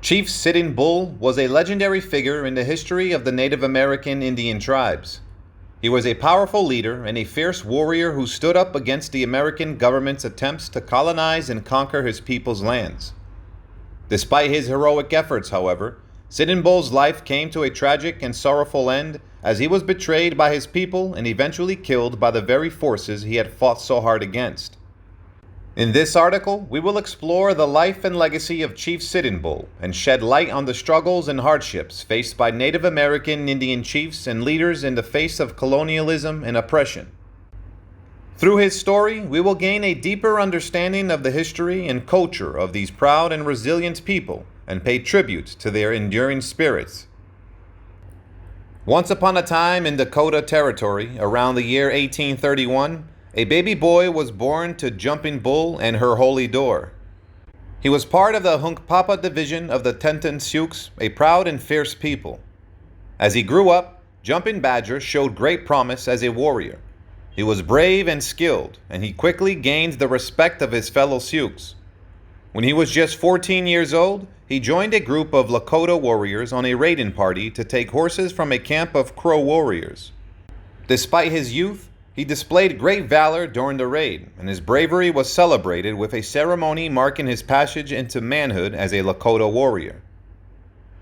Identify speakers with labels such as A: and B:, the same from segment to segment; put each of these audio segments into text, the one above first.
A: Chief Sitting Bull was a legendary figure in the history of the Native American Indian tribes. He was a powerful leader and a fierce warrior who stood up against the American government's attempts to colonize and conquer his people's lands. Despite his heroic efforts, however, Sitting Bull's life came to a tragic and sorrowful end as he was betrayed by his people and eventually killed by the very forces he had fought so hard against. In this article, we will explore the life and legacy of Chief Sitting Bull and shed light on the struggles and hardships faced by Native American Indian chiefs and leaders in the face of colonialism and oppression. Through his story, we will gain a deeper understanding of the history and culture of these proud and resilient people and pay tribute to their enduring spirits. Once upon a time in Dakota Territory, around the year 1831, a baby boy was born to Jumping Bull and her holy door. He was part of the Hunkpapa division of the Lakota Sioux, a proud and fierce people. As he grew up, Jumping Badger showed great promise as a warrior. He was brave and skilled, and he quickly gained the respect of his fellow Sioux. When he was just 14 years old, he joined a group of Lakota warriors on a raiding party to take horses from a camp of Crow warriors. Despite his youth, he displayed great valor during the raid, and his bravery was celebrated with a ceremony marking his passage into manhood as a Lakota warrior.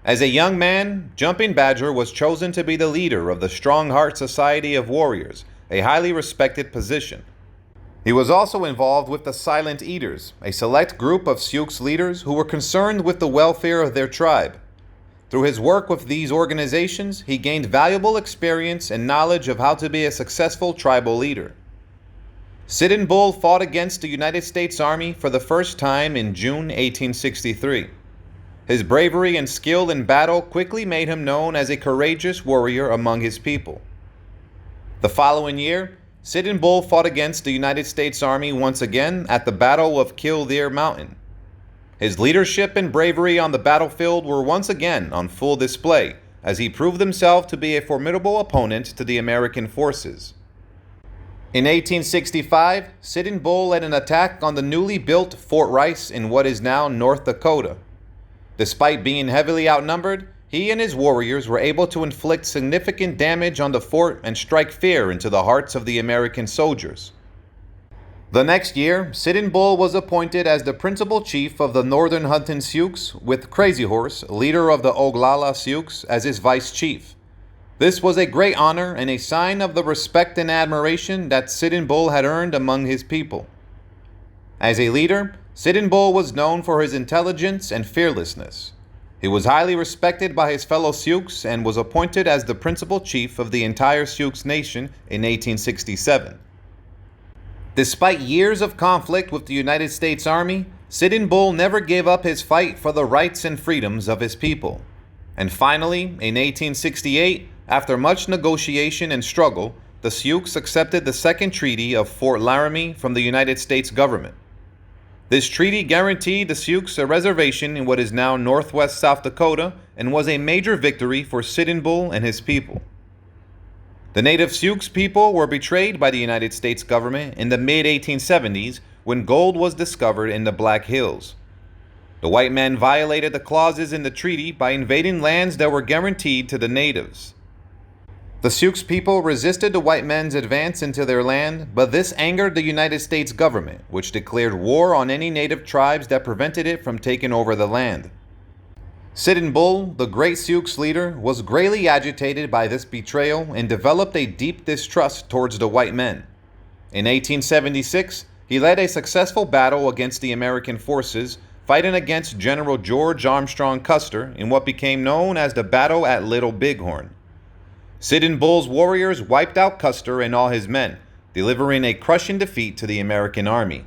A: As a young man, Jumping Badger was chosen to be the leader of the Strong Heart Society of Warriors, a highly respected position. He was also involved with the Silent Eaters, a select group of Sioux leaders who were concerned with the welfare of their tribe. Through his work with these organizations, he gained valuable experience and knowledge of how to be a successful tribal leader. Sitting Bull fought against the United States Army for the first time in June 1863. His bravery and skill in battle quickly made him known as a courageous warrior among his people. The following year, Sitting Bull fought against the United States Army once again at the Battle of Killdeer Mountain. His leadership and bravery on the battlefield were once again on full display, as he proved himself to be a formidable opponent to the American forces. In 1865, Sitting Bull led an attack on the newly built Fort Rice in what is now North Dakota. Despite being heavily outnumbered, he and his warriors were able to inflict significant damage on the fort and strike fear into the hearts of the American soldiers. The next year, Sitting Bull was appointed as the principal chief of the Northern Hunting Sioux, with Crazy Horse, leader of the Oglala Sioux, as his vice chief. This was a great honor and a sign of the respect and admiration that Sitting Bull had earned among his people. As a leader, Sitting Bull was known for his intelligence and fearlessness. He was highly respected by his fellow Sioux and was appointed as the principal chief of the entire Sioux nation in 1867. Despite years of conflict with the United States Army, Sitting Bull never gave up his fight for the rights and freedoms of his people. And finally, in 1868, after much negotiation and struggle, the Sioux accepted the Second Treaty of Fort Laramie from the United States government. This treaty guaranteed the Sioux a reservation in what is now northwest South Dakota and was a major victory for Sitting Bull and his people. The native Sioux people were betrayed by the United States government in the mid-1870s when gold was discovered in the Black Hills. The white men violated the clauses in the treaty by invading lands that were guaranteed to the natives. The Sioux people resisted the white men's advance into their land, but this angered the United States government, which declared war on any native tribes that prevented it from taking over the land. Sitting Bull, the great Sioux leader, was greatly agitated by this betrayal and developed a deep distrust towards the white men. In 1876, he led a successful battle against the American forces, fighting against General George Armstrong Custer in what became known as the Battle at Little Bighorn. Sitting Bull's warriors wiped out Custer and all his men, delivering a crushing defeat to the American army.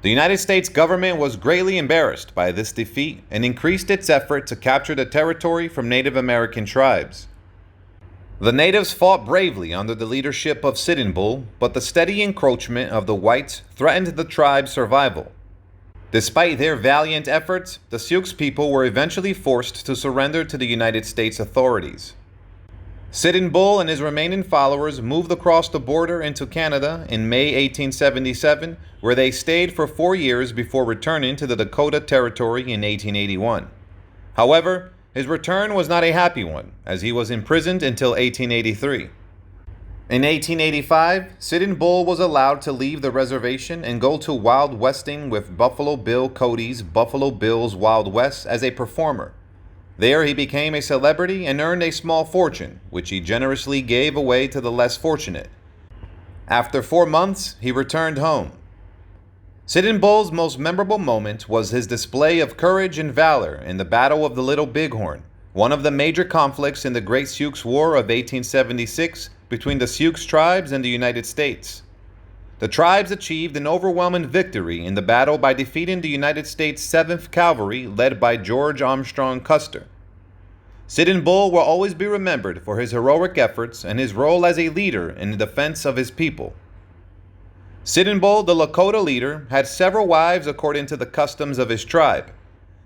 A: The United States government was greatly embarrassed by this defeat and increased its effort to capture the territory from Native American tribes. The natives fought bravely under the leadership of Sitting Bull, but the steady encroachment of the whites threatened the tribe's survival. Despite their valiant efforts, the Sioux people were eventually forced to surrender to the United States authorities. Sitting Bull and his remaining followers moved across the border into Canada in May 1877, where they stayed for 4 years before returning to the Dakota Territory in 1881. However, his return was not a happy one, as he was imprisoned until 1883. In 1885, Sitting Bull was allowed to leave the reservation and go to Wild Westing with Buffalo Bill Cody's Buffalo Bill's Wild West as a performer. There he became a celebrity and earned a small fortune, which he generously gave away to the less fortunate. After 4 months, he returned home. Sitting Bull's most memorable moment was his display of courage and valor in the Battle of the Little Bighorn, one of the major conflicts in the Great Sioux War of 1876 between the Sioux tribes and the United States. The tribes achieved an overwhelming victory in the battle by defeating the United States 7th Cavalry led by George Armstrong Custer. Sitting Bull will always be remembered for his heroic efforts and his role as a leader in the defense of his people. Sitting Bull, the Lakota leader, had several wives according to the customs of his tribe.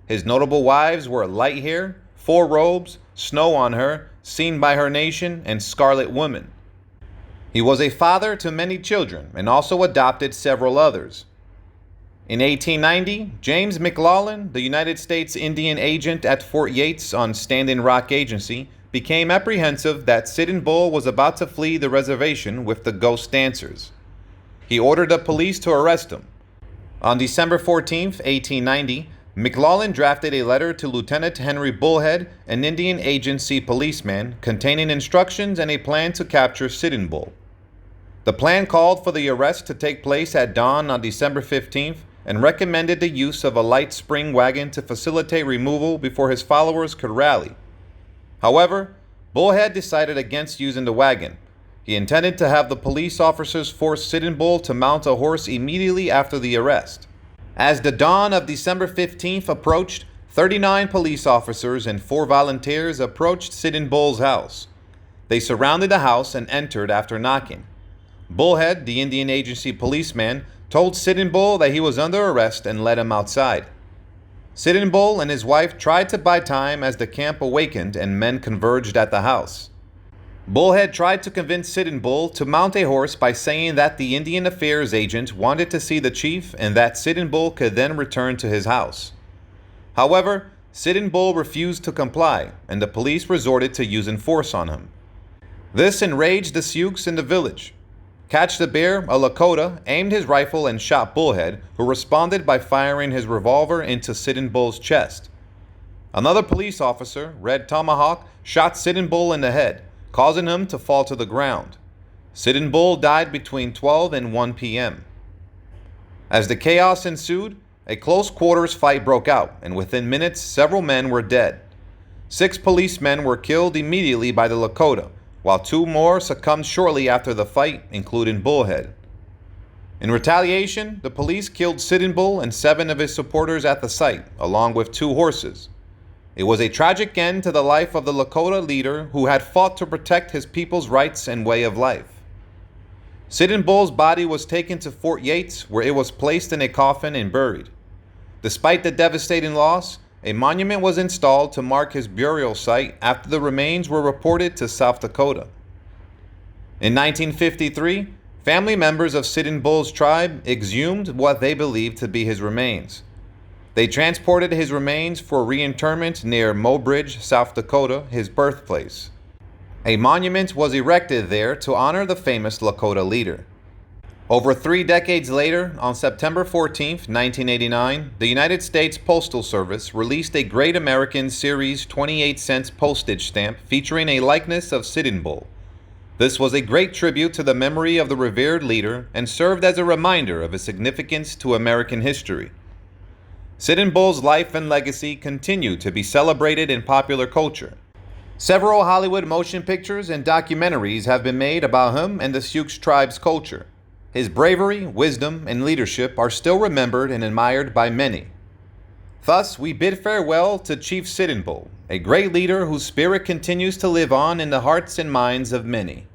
A: His notable wives were Light Hair, Four Robes, Snow on Her, Seen by Her Nation, and Scarlet Woman. He was a father to many children and also adopted several others. In 1890, James McLaughlin, the United States Indian agent at Fort Yates on Standing Rock Agency, became apprehensive that Sitting Bull was about to flee the reservation with the ghost dancers. He ordered the police to arrest him. On December 14, 1890, McLaughlin drafted a letter to Lieutenant Henry Bullhead, an Indian Agency policeman, containing instructions and a plan to capture Sitting Bull. The plan called for the arrest to take place at dawn on December 15th and recommended the use of a light spring wagon to facilitate removal before his followers could rally. However, Bullhead decided against using the wagon. He intended to have the police officers force Sitting Bull to mount a horse immediately after the arrest. As the dawn of December 15th approached, 39 police officers and 4 volunteers approached Sitting Bull's house. They surrounded the house and entered after knocking. Bullhead, the Indian Agency policeman, told Sitting Bull that he was under arrest and led him outside. Sitting Bull and his wife tried to buy time as the camp awakened and men converged at the house. Bullhead tried to convince Sitting Bull to mount a horse by saying that the Indian Affairs agent wanted to see the chief and that Sitting Bull could then return to his house. However, Sitting Bull refused to comply, and the police resorted to using force on him. This enraged the Sioux in the village. Catch the Bear, a Lakota, aimed his rifle and shot Bullhead, who responded by firing his revolver into Sitting Bull's chest. Another police officer, Red Tomahawk, shot Sitting Bull in the head, causing him to fall to the ground. Sitting Bull died between 12 and 1 p.m. As the chaos ensued, a close quarters fight broke out, and within minutes several men were dead. 6 policemen were killed immediately by the Lakota, while 2 more succumbed shortly after the fight, including Bullhead. In retaliation, the police killed Sitting Bull and 7 of his supporters at the site, along with 2 horses. It was a tragic end to the life of the Lakota leader who had fought to protect his people's rights and way of life. Sitting Bull's body was taken to Fort Yates, where it was placed in a coffin and buried. Despite the devastating loss, a monument was installed to mark his burial site after the remains were reported to South Dakota. In 1953, family members of Sitting Bull's tribe exhumed what they believed to be his remains. They transported his remains for reinterment near Mobridge, South Dakota, his birthplace. A monument was erected there to honor the famous Lakota leader. Over 3 decades later, on September 14, 1989, the United States Postal Service released a Great American Series 28-cent postage stamp featuring a likeness of Sitting Bull. This was a great tribute to the memory of the revered leader and served as a reminder of his significance to American history. Sitting Bull's life and legacy continue to be celebrated in popular culture. Several Hollywood motion pictures and documentaries have been made about him and the Sioux tribe's culture. His bravery, wisdom, and leadership are still remembered and admired by many. Thus, we bid farewell to Chief Sitting Bull, a great leader whose spirit continues to live on in the hearts and minds of many.